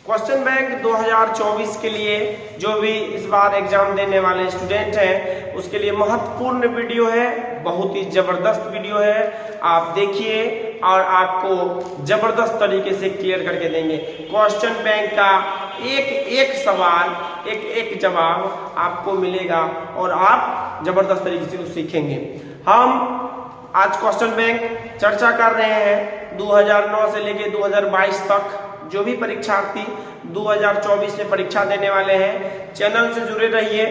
Question bank 2024 के लिए जो भी इस बार एग्जाम देने वाले स्टूडेंट हैं उसके लिए महत्वपूर्ण वीडियो है, बहुत ही जबरदस्त वीडियो है। आप देखिए और आपको जबरदस्त तरीके से क्लियर करके देंगे। क्वेश्चन बैंक का एक एक सवाल, एक एक जवाब आपको मिलेगा और आप जबरदस्त तरीके से उसे सीखेंगे। हम आज क्वेश्चन बैंक चर्चा कर रहे हैं 2009 से लेकर 2022 तक जो भी परीक्षार्थी 2024 में परीक्षा देने वाले हैं। चैनल से जुड़े रहिए,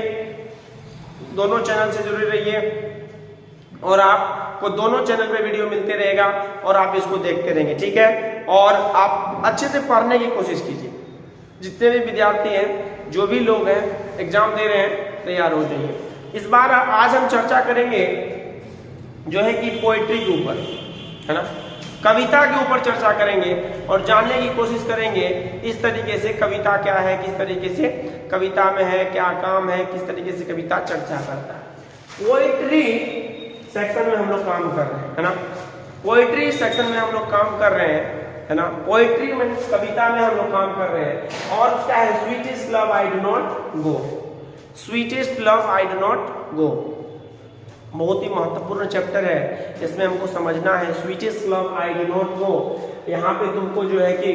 दोनों चैनल से जुड़े रहिए और आपको दोनों चैनल पे वीडियो मिलते रहेगा और आप इसको देखते रहेंगे, ठीक है। और आप अच्छे से पढ़ने की कोशिश कीजिए। जितने भी विद्यार्थी हैं, जो भी लोग हैं एग्जाम दे रहे हैं, तैयार हो जाइए। इस बार आज हम चर्चा करेंगे जो है कि पोइट्री के ऊपर, है ना, कविता के ऊपर चर्चा करेंगे और जानने की कोशिश करेंगे इस तरीके से कविता क्या है, किस तरीके से कविता में है, क्या काम है, किस तरीके से कविता चर्चा करता है। पोइट्री सेक्शन में हम लोग काम कर रहे हैं, है ना। पोइट्री सेक्शन में हम लोग काम कर रहे हैं, है ना। पोइट्री मीन्स कविता में हम लोग काम कर रहे हैं और उसका है sweetest love I do not go. Sweetest love I do not गो बहुत ही महत्वपूर्ण चैप्टर है, इसमें हमको समझना है sweetest love I do not गो। यहाँ पे तुमको जो है कि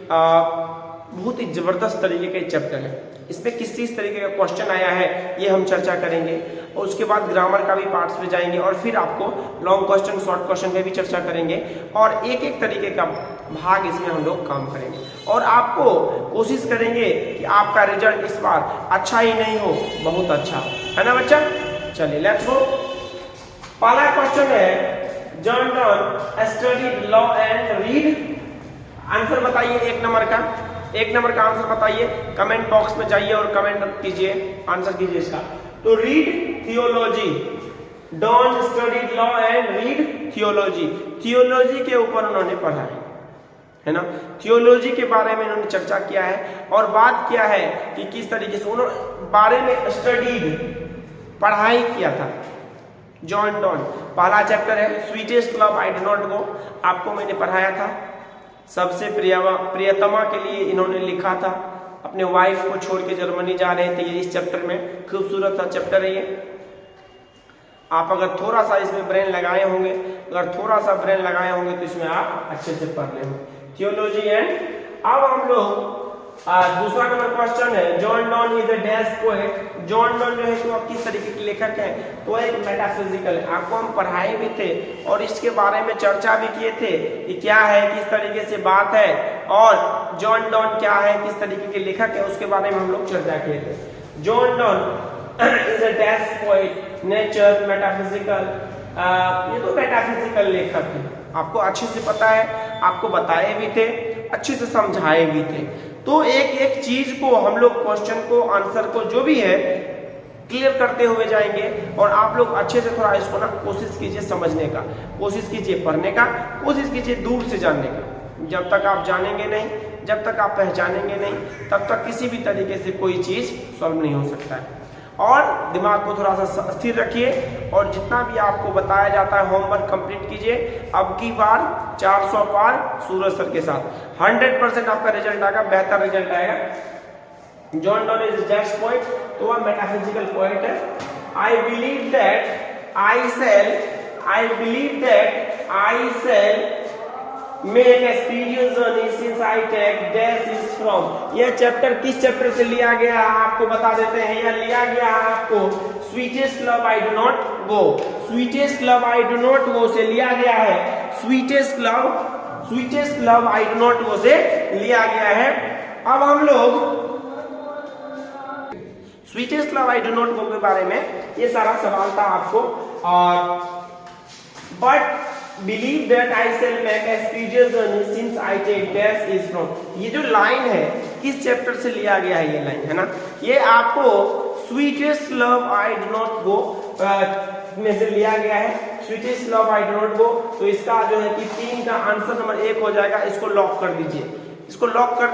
बहुत ही जबरदस्त तरीके का चैप्टर है। इसमें किस तरीके का क्वेश्चन आया है ये हम चर्चा करेंगे और उसके बाद ग्रामर का भी पार्ट्स पे जाएंगे और फिर आपको लॉन्ग क्वेश्चन, शॉर्ट क्वेश्चन पे भी चर्चा करेंगे और एक एक तरीके का भाग इसमें हम लोग काम करेंगे और आपको कोशिश करेंगे कि आपका रिजल्ट इस बार अच्छा ही नहीं हो, बहुत अच्छा, है ना बच्चा। चलिए लेट्स गो। पहला क्वेश्चन है John Donne studied law and read. Answer बताइए एक नंबर का आंसर बताइए। कमेंट बॉक्स में जाइए और कमेंट कीजिए, आंसर कीजिए इसका। तो read theology, Donne studied law and read theology. Theology के ऊपर उन्होंने पढ़ा है ना। थियोलॉजी के बारे में उन्होंने चर्चा किया है और बात किया है कि किस तरीके से उन्होंने बारे में स्टडीड, पढ़ाई किया था। जॉन डॉन, पहला चैप्टर है sweetest love I do not गो, आपको मैंने पढ़ाया था। सबसे प्रियतमा के लिए इन्होंने लिखा था, अपने वाइफ को छोड़ के जर्मनी जा रहे थे। ये इस चैप्टर में खूबसूरत सा चैप्टर है ये। आप अगर थोड़ा सा इसमें ब्रेन लगाए होंगे, तो इसमें आप अच्छे से पढ़ लेंगे थियोलॉजी एंड। अब हम लोग दूसरा नंबर क्वेश्चन है John Donne is a dash poet. John Donne जो है तो आप किस तरीके के लेखक हैं, तो एक मेटाफिजिकल है। आपको हम पढ़ाए भी थे और इसके बारे में चर्चा भी किए थे कि क्या है, किस तरीके से बात है और जॉन डॉन क्या है, किस तरीके के लेखक है, उसके बारे में हम लोग चर्चा किए थे। John Donne is a dash poet, nature, metaphysical. ये तो मेटाफिजिकल लेखक है, आपको अच्छे से पता है, आपको बताए भी थे, अच्छे से समझाए भी थे। तो एक एक चीज को हम लोग क्वेश्चन को, आंसर को, जो भी है क्लियर करते हुए जाएंगे और आप लोग अच्छे से थोड़ा इसको ना कोशिश कीजिए समझने का, कोशिश कीजिए पढ़ने का, कोशिश कीजिए दूर से जानने का। जब तक आप जानेंगे नहीं, जब तक आप पहचानेंगे नहीं, तब तक किसी भी तरीके से कोई चीज सॉल्व नहीं हो सकता है। और दिमाग को थोड़ा सा स्थिर रखिए और जितना भी आपको बताया जाता है होमवर्क कंप्लीट कीजिए। अब की बार 400 पार सूरज सर के साथ 100% आपका रिजल्ट आएगा, बेहतर रिजल्ट आएगा। John Donne is dash poet, तो वह मेटाफिजिकल पोएट है। I believe that I shall make experience journey since I take dash is from. यह चैप्टर किस चैप्टर से लिया गया है आपको बता देते हैं। यह लिया गया है आपको sweetest love I do not go. Sweetest love I do not go से लिया गया है। Sweetest love I do not go से लिया गया है। अब हम लोग sweetest love I do not go के बारे में ये सारा सवाल था आपको। और but believe that I shall make experience journey since I take dash is from. ये जो लाइन है किस चैप्टर से लिया गया है, ये लाइन है ना, ये आपको sweetest love I do not गो में से लिया गया है। Sweetest love I do not गो, तो इसका जो है कि 3 का आंसर नंबर 1 हो जाएगा। इसको लॉक कर दीजिए, इसको लॉक कर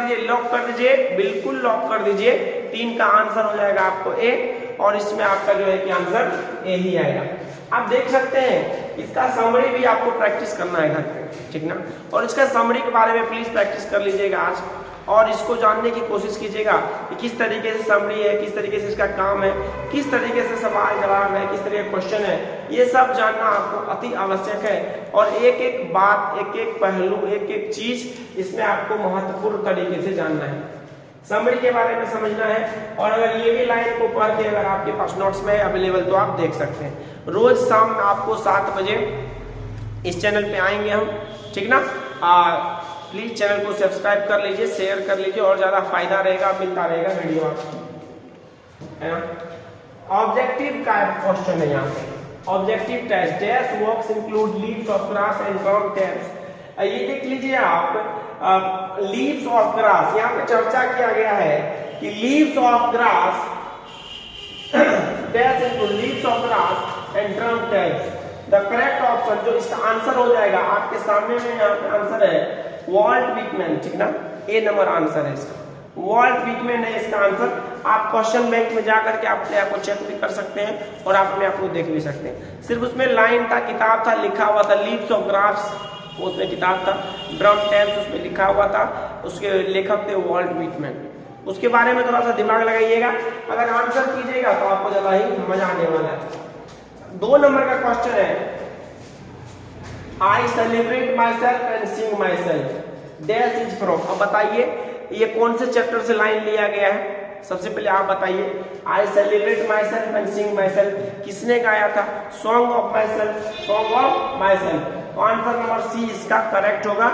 दीजिए, बिल्कुल लॉक कर दीजिए। 3 का आंसर हो जाएगा आपको ए और इसमें आपका जो है कि आंसर ए ही आएगा। आप देख सकते हैं इसका समरी भी आपको प्रैक्टिस करना है घर पे, ठीक ना। और इसका समरी के बारे में प्लीज प्रैक्टिस कर लीजिएगा आज। और इसको जानने की कोशिश कीजिएगा कि किस तरीके से समरी है, किस तरीके से इसका काम है, किस तरीके से सवाल जवाब है, किस तरीके का क्वेश्चन है, ये सब जानना आपको अति आवश्यक है। और एक एक बात, एक एक पहलू, एक एक चीज इसमें आपको महत्वपूर्ण तरीके से जानना है, समरी के बारे में समझना है। और अगर ये भी लाइन को पढ़ के अगर आपके पास नोट्स में अवेलेबल तो आप देख सकते हैं। रोज शाम में आपको 7 बजे इस चैनल पे आएंगे हम, ठीक ना। प्लीज चैनल को सब्सक्राइब कर लीजिए, शेयर कर लीजिए और ज्यादा फायदा रहेगा, मिलता रहेगा वीडियो आपको, है ना। ऑब्जेक्टिव का क्वेश्चन है यहाँ पे, objective test, dash works include leaves of grass and ground tapes. ये देख लीजिए आप, लीव्स ऑफ ग्रास, यहाँ पे चर्चा किया गया है कि leaves of grass dash include leaves of grass and ground tapes. The correct option जो इसका आंसर हो जाएगा आपके सामने में, यहाँ पे आंसर है वॉल्ट विटमैन, ठीक ना। ए नंबर आंसर है इसका, वॉल्ट विटमैन है इसका आंसर। आप क्वेश्चन बैंक में जाकर के अपने आप को चेक भी कर सकते हैं और आप अपने आप को देख भी सकते हैं। सिर्फ उसमें लाइन था, किताब था, लिखा हुआ था लीव्स ऑफ ग्रास, उसमें किताब था। ड्रम टेप्स उसमें लिखा हुआ था, उसके लेखक थे वॉल्ट विटमैन। उसके बारे में थोड़ा सा दिमाग लगाइएगा, अगर आंसर कीजिएगा तो आपको ज्यादा ही मजा आने वाला है। 2 नंबर का क्वेश्चन है, I celebrate my self and Singh my self, dash is from. अब बताइए ये कौन से चैप्टर से लाइन लिया गया है, सबसे पहले आप बताइए। I celebrate my self and Singh my self किसने गाया था, song of my self, song of my self. तो आंसर नंबर सी इसका करेक्ट होगा,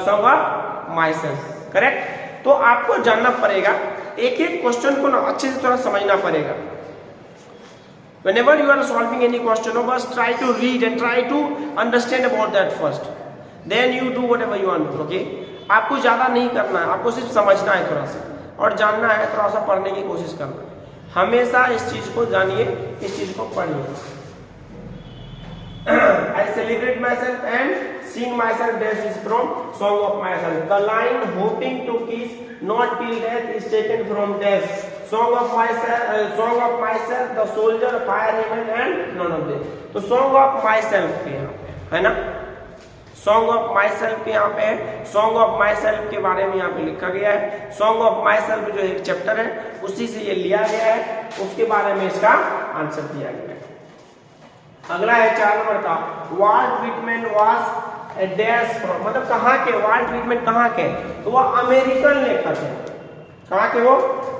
song of my self, correct. तो आपको जानना पड़ेगा, एक एक क्वेश्चन को ना अच्छे से थोड़ा समझना पड़ेगा। Whenever you are solving any question, first try to read and try to understand about that first. Then you do whatever you want. Okay? आपको ज्यादा नहीं करना है, आपको सिर्फ समझना है थोड़ा सा और जानना है, थोड़ा सा पढ़ने की कोशिश करना है। हमेशा इस चीज को जानिए, इस चीज को पढ़िए। I celebrate myself and sing myself, dash is from song of myself. The line hoping to kiss not till death is taken from dash. Song of myself, the soldier, fireman and none of them. तो song of myself के यहाँ पे है ना, song of myself के यहाँ पे है, song of myself के बारे में यहाँ पे लिखा गया है। song of myself जो एक चैप्टर है उसी से ये लिया गया है, उसके बारे में इसका आंसर दिया गया है। अगला है 4 नंबर का, Walt Whitman was dash from, मतलब कहाँ के, वॉल्ट विटमैन कहाँ के, तो वह अमेरिकन लेखक है। कहाँ के, वो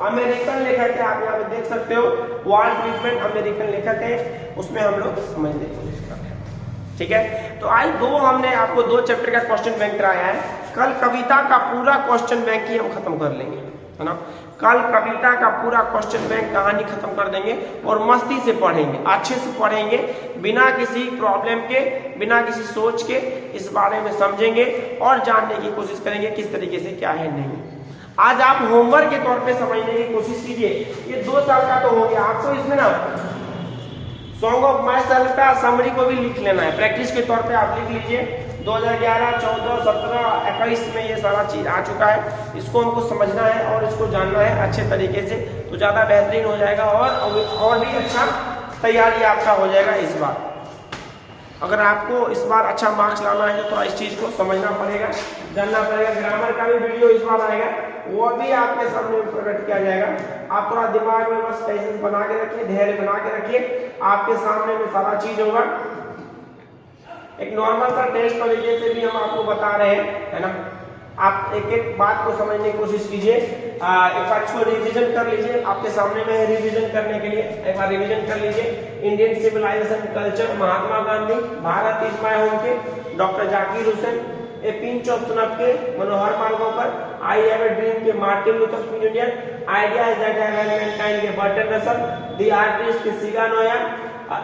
अमेरिकन लेखक है। आप यहाँ पे देख सकते हो वॉल्ट विटमैन अमेरिकन लेखक है, उसमें हम लोग समझने की कोशिश करते हैं, ठीक है। तो आज हमने आपको 2 चैप्टर का क्वेश्चन बैंक कराया है। कल कविता का पूरा क्वेश्चन बैंक ही हम खत्म कर लेंगे, है ना। कल कविता का पूरा क्वेश्चन बैंक कहानी खत्म कर देंगे और मस्ती से पढ़ेंगे, अच्छे से पढ़ेंगे, बिना किसी प्रॉब्लम के, बिना किसी सोच के इस बारे में समझेंगे और जानने की कोशिश करेंगे किस तरीके से क्या है नहीं। आज आप होमवर्क के तौर पे समझने की कोशिश कीजिए। ये 2 साल का तो हो गया, आपको इसमें ना सॉन्ग ऑफ माई सेल्फ का समरी को भी लिख लेना है, प्रैक्टिस के तौर पे आप लिख लीजिए। 2011, 14, 17, 21 में ये सारा चीज आ चुका है, इसको हमको समझना है और इसको जानना है अच्छे तरीके से, तो ज्यादा बेहतरीन हो जाएगा और भी अच्छा तैयारी आपका हो जाएगा इस बार। अगर आपको इस बार अच्छा मार्क्स लाना है तो थोड़ा इस चीज को समझना पड़ेगा, जानना पड़ेगा। ग्रामर का भी वीडियो इस बार आएगा, वो भी आपके सामने प्रकट किया जाएगा। आप थोड़ा दिमाग में बस पेशेंस बना के रखिए, धैर्य बना के रखिए, आपके सामने में सारा चीज होगा। एक नॉर्मल सा टेस्ट तरीके से भी हम आपको बता रहे हैं, है ना। आप एक एक बात को समझने की कोशिश कीजिए, एक बार इसको रिवीजन कर लीजिए। आपके सामने में रिवीजन करने के लिए एक बार रिवीजन कर लीजिए। Indian civilisation culture, Mahatma Gandhi, Bharat is my home के doctor Zakir Hussain, a pinch of चुनाव के Manohar Malgonkar, I have a dream के Martin Luther King Junior, idea is that have mankind के बर्टन रसल, द आर्टिस्ट के Shiga Naoya,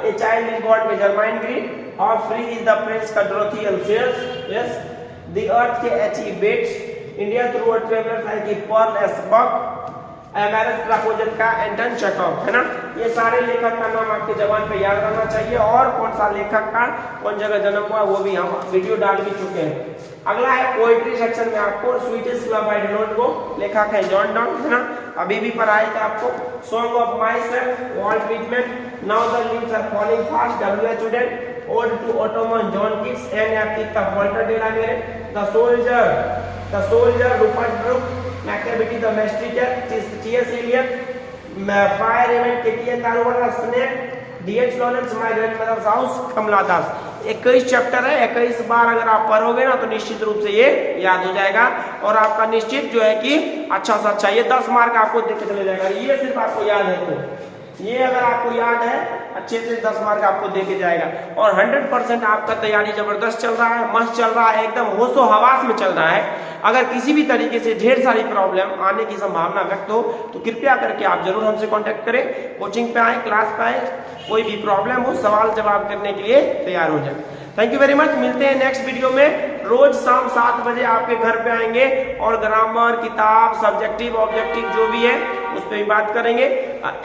a child is god के Germaine Green, और free is the prince का Dorothy Elfiers, yes, the earth के H E. Bates, India through a traveller है कि Pearl S Buck, marriage proposal का Anton Chekhov, है ना। ये सारे लेखक का नाम आपके जबान पे याद रहना चाहिए और कौन सा लेखक का कौन जगह जन्म हुआ वो भी हम वीडियो डाल भी चुके हैं। अगला है पोएट्री सेक्शन में आपको स्वीटेस्ट लव बाय डिनोट को, लेखक है जॉन डन, है ना, अभी भी पढ़ाए थे आपको। Song of myself Walt Whitman, now the leaves are falling fast W.H. Auden, ode to autumn John Keats, एन.F. Walter de la Mare, the soldier Rupert Brooke, McAvity domesticated, T.S. Eliot, Fire Event, K.T.N. Darwin, Snake, D.H. Lawrence, My Grandmother's House, Kamala Das. 21 chapter है, 21 बार अगर आप पढ़ोगे ना तो निश्चित रूप से ये याद हो जाएगा और आपका निश्चित जो है कि अच्छा से अच्छा ये 10 मार्क आपको देके चले जाएगा। ये सिर्फ आपको याद है तो ये अगर आपको याद है अच्छे से 10 मार्क आपको देके जाएगा और 100% आपका तैयारी जबरदस्त चल रहा है, मस्त चल रहा है, एकदम होशो हवास में चल रहा है। अगर किसी भी तरीके से ढेर सारी प्रॉब्लम आने की संभावना व्यक्त हो तो कृपया करके आप जरूर हमसे कांटेक्ट करें, कोचिंग पे आए, क्लास पे आए, कोई भी प्रॉब्लम हो सवाल जवाब करने के लिए तैयार हो जाए। Thank you very much. मिलते हैं नेक्स्ट वीडियो में। रोज शाम 7 बजे आपके घर पे आएंगे और ग्रामर, किताब, सब्जेक्टिव, ऑब्जेक्टिव जो भी है उस पर भी बात करेंगे।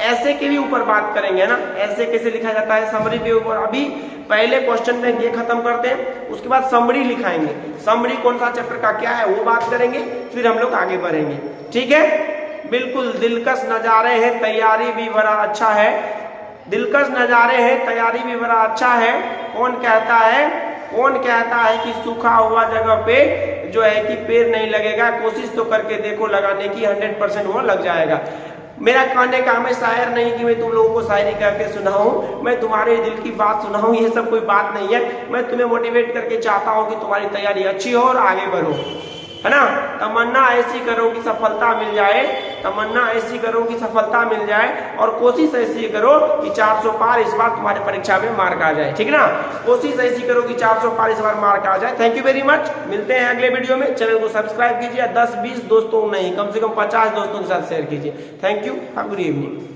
ऐसे के भी ऊपर बात करेंगे ना, ऐसे कैसे लिखा जाता है, समरी के ऊपर। अभी पहले क्वेश्चन बैंक ये खत्म करते हैं, उसके बाद समरी लिखाएंगे। समरी कौन सा चैप्टर का क्या है वो बात करेंगे, फिर हम लोग आगे बढ़ेंगे। ठीक है, बिल्कुल दिलकश नजारे हैं, तैयारी भी बड़ा अच्छा है। दिलकश नजारे हैं, तैयारी भी बड़ा अच्छा है। कौन कहता है कि सूखा हुआ जगह पे जो है कि पेड़ नहीं लगेगा, कोशिश तो करके देखो लगाने की, 100% वो लग जाएगा। मेरा कहने का मैं शायर नहीं कि मैं तुम लोगों को शायरी करके सुनाऊं, मैं तुम्हारे दिल की बात सुनाऊं, ये सब कोई बात नहीं है। मैं तुम्हें मोटिवेट करके चाहता हूं कि तुम्हारी तैयारी अच्छी हो और आगे बढ़ो, है ना। तमन्ना ऐसी करो कि सफलता मिल जाए, तमन्ना ऐसी करो कि सफलता मिल जाए और कोशिश ऐसी करो कि 400 पार इस बार तुम्हारी परीक्षा में मार्क आ जाए। ठीक है ना, कोशिश ऐसी करो कि 400 पार इस बार मार्क आ जाए। Thank you very much. मिलते हैं अगले वीडियो में। चैनल को सब्सक्राइब कीजिए, 10-20 दोस्तों नहीं, कम से कम 50 दोस्तों के साथ शेयर कीजिए। Thank you, good evening.